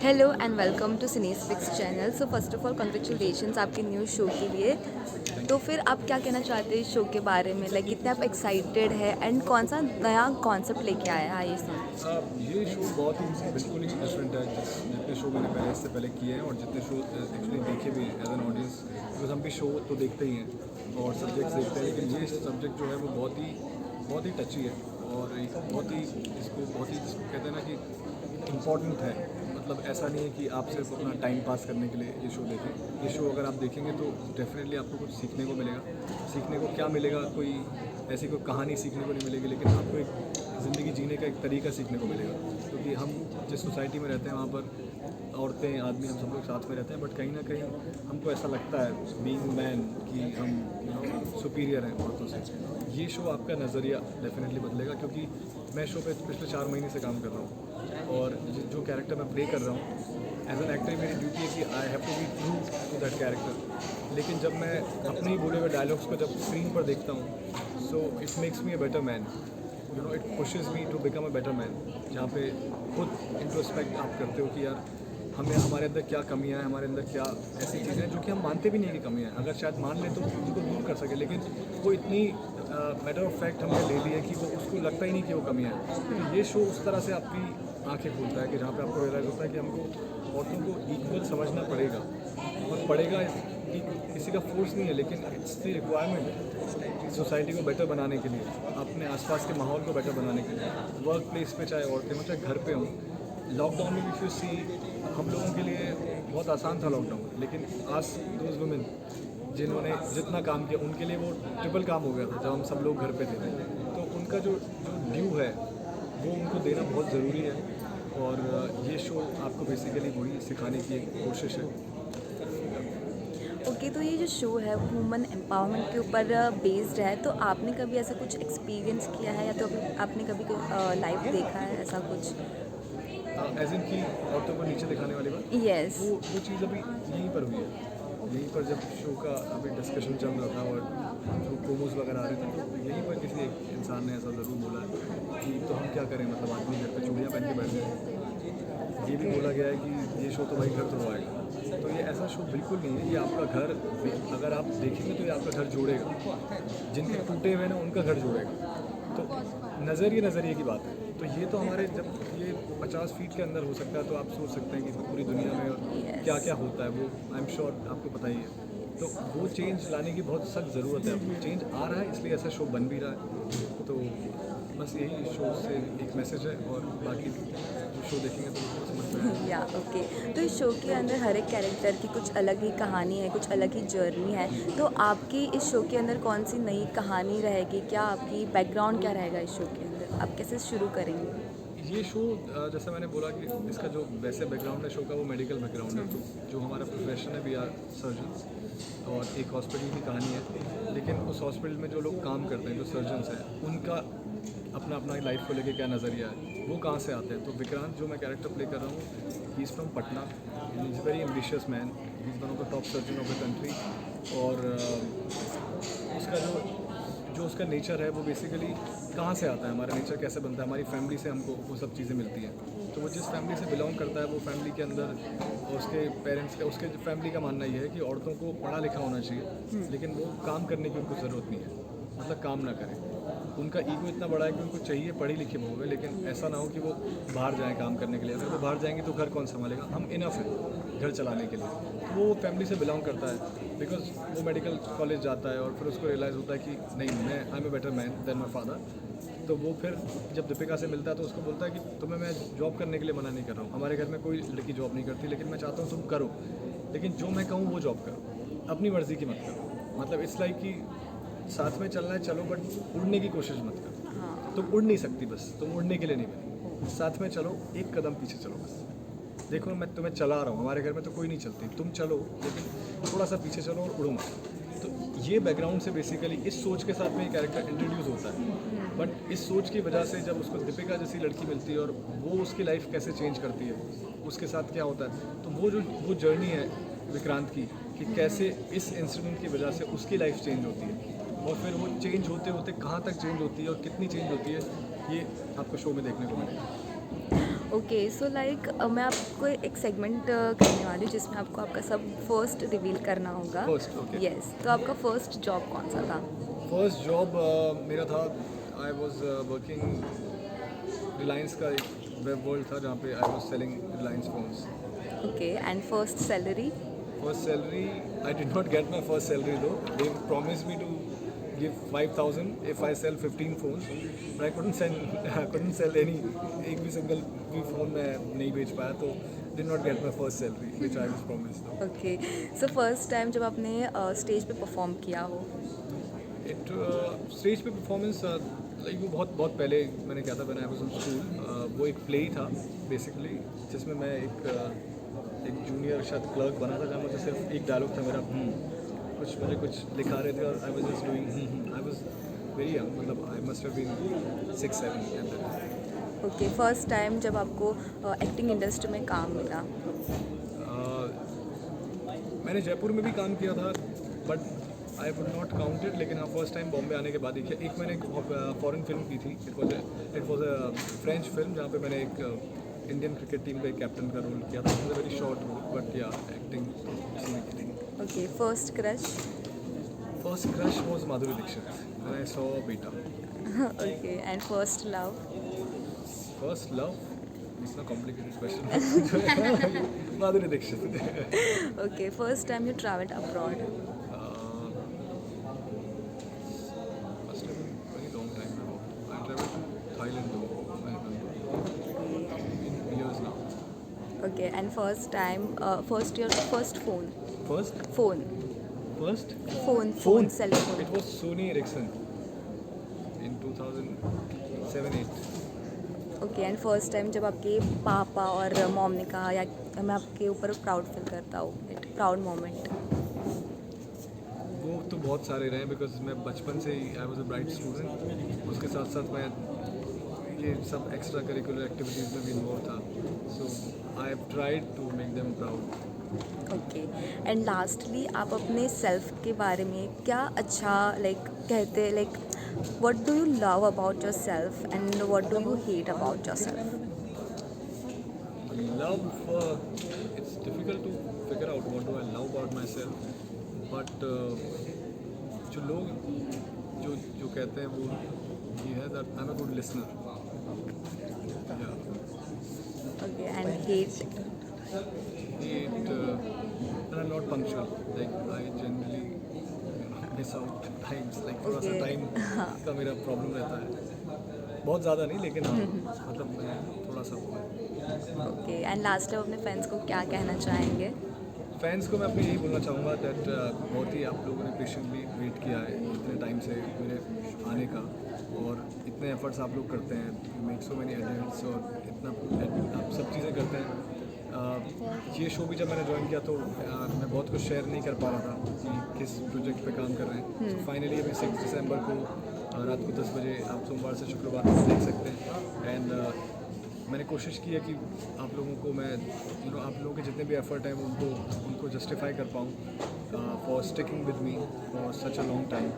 Hello and welcome to cines fix channel. So first of all congratulations आपके new show के लिए। Thank तो you. फिर आप क्या कहना चाहते हैं इस शो के बारे में, लाइक कितने आप एक्साइटेड है एंड कौन सा नया कॉन्सेप्ट लेके आया है ये सुन। ये शो बहुत ही बिल्कुल ही डिफरेंट है जितने शो मैंने पहले इससे पहले किए हैं और जितने शो एक्चुअली देखे भी हैं एज एन ऑडियंस। बिकॉज हम भी शो तो देखते ही हैं और सब्जेक्ट्स देखते हैं, लेकिन ये सब्जेक्ट जो है वो बहुत ही टची है और एक बहुत ही जिसको कहते हैं ना कि इम्पॉर्टेंट है। मतलब ऐसा नहीं है कि आप सिर्फ अपना टाइम पास करने के लिए ये शो देखें। ये शो अगर आप देखेंगे तो डेफिनेटली आपको कुछ सीखने को मिलेगा। सीखने को क्या मिलेगा, कोई ऐसी कोई कहानी सीखने को नहीं मिलेगी, लेकिन आपको एक ज़िंदगी जीने का एक तरीका सीखने को मिलेगा। क्योंकि हम जिस सोसाइटी में रहते हैं वहाँ पर औरतें आदमी हम सब लोग साथ में रहते हैं, बट कहीं ना कहीं हमको ऐसा लगता है बीइंग मैन कि हम सुपीरियर हैं औरतों से। ये शो आपका नज़रिया डेफिनेटली बदलेगा, क्योंकि मैं शो पे पिछले 4 महीने से काम कर रहा हूँ और जो कैरेक्टर मैं प्ले कर रहा हूँ एज एन एक्टर, मेरी ड्यूटी है कि I have to be true to that character. लेकिन जब मैं अपने ही बोले हुए डायलॉग्स को जब स्क्रीन पर देखता हूँ, so it makes me a better man. It pushes me to become a better man. जहाँ पे खुद इंट्रोस्पेक्ट आप करते हो कि यार हमें हमारे अंदर क्या कमियां हैं, हमारे अंदर क्या ऐसी चीज़ें हैं जो कि हम मानते भी नहीं कि कमियां हैं। अगर शायद मान लें तो उनको दूर कर सके, लेकिन वो इतनी मैटर ऑफ फैक्ट हमने ले ली है कि वो उसको लगता ही नहीं कि वो कमियां हैं। तो ये शो उस तरह से आपकी आंखें खोलता है कि जहाँ पे आपको रियलाइज़ होता है कि हमको औरतों को इक्वल समझना पड़ेगा। और पड़ेगा कि किसी का फोर्स नहीं है, लेकिन इट्स द रिक्वायरमेंट सोसाइटी को बेटर बनाने के लिए, अपने आसपास के माहौल को बेटर बनाने के लिए। वर्क प्लेस पे चाहे औरतें हों चाहे घर पे हों। लॉकडाउन में इफ़ यू सी, हम लोगों के लिए बहुत आसान था लॉकडाउन, लेकिन आज दोज वुमेन जिन्होंने जितना काम किया उनके लिए वो ट्रिपल काम हो गया था जब हम सब लोग घर पे थे। तो उनका जो जो ड्यू है वो उनको देना बहुत ज़रूरी है। और ये शो आपको बेसिकली वही सिखाने की एक कोशिश है। ओके, तो ये जो शो है वुमेन एम्पावरमेंट के ऊपर बेस्ड है, तो आपने कभी ऐसा कुछ एक्सपीरियंस किया है या तो अभी आपने कभी लाइव देखा है ऐसा कुछ? एज इन की औरतों को नीचे दिखाने वाली बात, यस। वो चीज़ अभी यहीं पर हुई है। यहीं पर जब शो का अभी डिस्कशन चल रहा था और जो प्रोमोज वगैरह आ रहे थे, तो यहीं पर किसी एक इंसान ने ऐसा ज़रूर बोला है कि तो हम क्या करें, मतलब आदमी घर पे चूड़ियाँ पहन के बैठ गए। ये भी बोला गया है कि ये शो तो भाई घर तोड़वाएगा। तो ये ऐसा शो बिल्कुल नहीं है। ये आपका घर, अगर आप देखेंगे तो ये आपका घर जोड़ेगा। जिनके टूटे हुए ना उनका घर जोड़ेगा। तो नज़रिए की बात है। तो ये तो हमारे जब ये 50 फीट के अंदर हो सकता है, तो आप सोच सकते हैं कि पूरी दुनिया में और क्या यस। क्या होता है वो आई एम श्योर आपको पता ही है। तो वो चेंज लाने की बहुत सख्त ज़रूरत है। अब चेंज आ रहा है, इसलिए ऐसा शो बन भी रहा है। तो बस यही शो से एक मैसेज है, और बाकी जो शो देखेंगे तो उनको समझ में आएगा। या ओके। तो इस शो के अंदर हर एक कैरेक्टर की कुछ अलग ही कहानी है, कुछ अलग ही जर्नी है। तो आपकी इस शो के अंदर कौन सी नई कहानी रहेगी, क्या आपकी बैकग्राउंड क्या रहेगा इस शो के अंदर, आप कैसे शुरू करेंगे? ये शो जैसे मैंने बोला कि इसका जो वैसे बैकग्राउंड है शो का, वो मेडिकल बैकग्राउंड है। तो जो हमारा प्रोफेशन है, वी आर सर्जन्स, और एक हॉस्पिटल की कहानी है। लेकिन उस हॉस्पिटल में जो लोग काम करते हैं, जो सर्जन्स हैं, उनका अपना अपना लाइफ को लेके क्या नज़रिया है, वो कहाँ से आते हैं। तो विक्रांत जो मैं कैरेक्टर प्ले कर रहा हूँ, he is from Patna. He is very ambitious man. He is one of the top surgeon of the country. और उसका जो उसका नेचर है वो बेसिकली कहाँ से आता है, हमारा नेचर कैसे बनता है, हमारी फैमिली से हमको वो सब चीज़ें मिलती हैं। तो वो जिस फैमिली से बिलोंग करता है, वो फैमिली के अंदर उसके पेरेंट्स का, उसके फैमिली का मानना ये है कि औरतों को पढ़ा लिखा होना चाहिए, लेकिन वो काम करने की उनको ज़रूरत नहीं है, मतलब काम ना करें। उनका ईगो इतना बड़ा है कि उनको चाहिए पढ़ी लिखी बहू है, लेकिन ऐसा ना हो कि वो बाहर जाएँ काम करने के लिए। अगर वो बाहर जाएंगे तो घर कौन संभालेगा, हम इनफ है घर चलाने के लिए। तो वो फैमिली से बिलोंग करता है, बिकॉज वो मेडिकल कॉलेज जाता है और फिर उसको रियलाइज़ होता है कि नहीं, मैं I am a better man then my father. तो वो फिर जब दीपिका से मिलता है तो उसको बोलता है कि तुम्हें मैं जॉब करने के लिए मना नहीं कर रहा हूँ, हमारे घर में कोई लड़की जॉब नहीं करती, लेकिन मैं चाहता हूँ तुम करो, लेकिन जो मैं कहूँ वो जॉब करो, अपनी मर्ज़ी की मत करो। मतलब इट्स लाइक कि साथ में चलना है चलो, बट उड़ने की कोशिश मत करो। हाँ। तुम उड़ नहीं सकती, बस तुम उड़ने के लिए नहीं बनी। साथ में चलो, एक कदम पीछे चलो बस। देखो मैं तुम्हें चला रहा हूँ, हमारे घर में तो कोई नहीं चलती, तुम चलो लेकिन थोड़ा सा पीछे चलो और उड़ो मत। तो ये बैकग्राउंड से बेसिकली इस सोच के साथ में ये कैरेक्टर इंट्रोड्यूस होता है। बट इस सोच की वजह से जब उसको दीपिका जैसी लड़की मिलती है और वो उसकी लाइफ कैसे चेंज करती है, उसके साथ क्या होता है, तो वो जर्नी है विक्रांत की, कि कैसे इस इंसिडेंट की वजह से उसकी लाइफ चेंज होती है, और फिर वो चेंज होते होते कहाँ तक चेंज होती है और कितनी चेंज होती है, ये आपको शो में देखने को मिलेगा। ओके सो लाइक मैं आपको एक सेगमेंट करने वाली हूँ जिसमें आपको आपका सब फर्स्ट रिवील करना होगा। First, okay. यस, तो आपका फर्स्ट जॉब कौन सा था? फर्स्ट जॉब मेरा था, आई वॉज वर्किंग रिलायंस का एक वेब वर्ल्ड था जहाँ पे I was selling Reliance phones. Okay and first salary? First salary, I did not get my first salary though. They promised me to give 5,000 if I sell 15 phones, but I couldn't sell any. एक भी single भी phone मैं नहीं बेच पाया, तो did not get my first salary which I was promised though. Okay so first time जब आपने स्टेज पे परफॉर्म किया हो? It stage पे performance like वो बहुत पहले मैंने किया था when I was in school. वो एक play ही था basically जिसमें मैं एक जूनियर शायद क्लर्क बना था जहाँ मुझे सिर्फ एक डायलॉग था मेरा मुझे कुछ लिखा रहे थे और I was just doing I was very young, मतलब I must have been 6-7 okay first time जब आपको एक्टिंग इंडस्ट्री में काम मिला? मैंने जयपुर में भी काम किया था but I would not counted, लेकिन हाँ फर्स्ट टाइम बॉम्बे आने के बाद ही किया। एक मैंने फॉरेन फिल्म की थी, it was a French film जहाँ पे मैंने एक इंडियन क्रिकेट टीम पे कैप्टन का रोल किया था। It very short role but yeah acting उसी में की थी। Okay first crush? First crush was Madhuri Dixit when I saw Beta. Okay and first love? First love, it's a complicated question. Madhuri Dixit. Okay first time you travelled abroad? Must have been very long time now. I traveled to Thailand though. I remember in years now. Okay and first time first your first phone? First, phone first phone cell phone? It was Sony Ericsson in 2007-8. Okay and first time जब आपके पापा और mom ने कहा या मैं आपके ऊपर प्राउड फील करता हूँ, इट प्राउड मोमेंट? वो तो बहुत सारे रहे बिकॉज मैं बचपन से ही I was a bright student. उसके साथ साथ मैं ये सब एक्स्ट्रा करिकुलर एक्टिविटीज़ में भी इन्वॉल्व था, so I have tried to make them proud. Okay and lastly आप अपने सेल्फ के बारे में क्या अच्छा लाइक कहते like what do you love about your self and what do you hate about your self? Love, it's difficult to figure out what do I love about myself, but जो लोग जो कहते हैं वो ये है that I'm a good listener. Yeah. Okay and hate? And I'm not punctual. Like I generally miss out times. Like थोड़ा सा Okay. टाइम का मेरा प्रॉब्लम रहता है, बहुत ज़्यादा नहीं लेकिन हाँ मतलब मैं थोड़ा सा वो है। ओके एंड लास्ट आप अपने फ्रेंड्स को क्या कहना चाहेंगे? फैंस को मैं अपने यही बोलना चाहूँगा दैट बहुत ही आप लोगों ने पेशेंटली वेट किया है इतने टाइम से मेरे आने का, और इतने एफर्ट्स आप लोग करते हैं, you make so many edits और इतना आप सब चीज़ें करते हैं। ये शो भी जब मैंने ज्वाइन किया तो मैं बहुत कुछ शेयर नहीं कर पा रहा था कि किस प्रोजेक्ट पे काम कर रहे हैं। सो फाइनली अभी 6 दिसंबर को रात को 10 बजे आप सोमवार से शुक्रवार तक देख सकते हैं। एंड मैंने कोशिश की है कि आप लोगों को मैं आप लोगों के जितने भी एफर्ट हैं उनको जस्टिफाई कर पाऊँ for sticking with me for such a long time.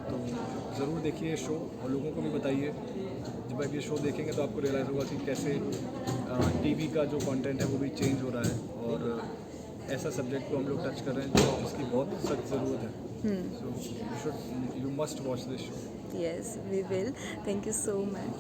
तो ज़रूर देखिए ये शो और लोगों को भी बताइए। जब आप ये शो देखेंगे तो आपको रियलाइज़ होगा कि कैसे टीवी का जो कंटेंट है वो भी चेंज हो रहा है और ऐसा सब्जेक्ट को हम लोग टच कर रहे हैं जिसकी बहुत सख्त ज़रूरत है। So you must watch this show. Yes we will, thank you so much.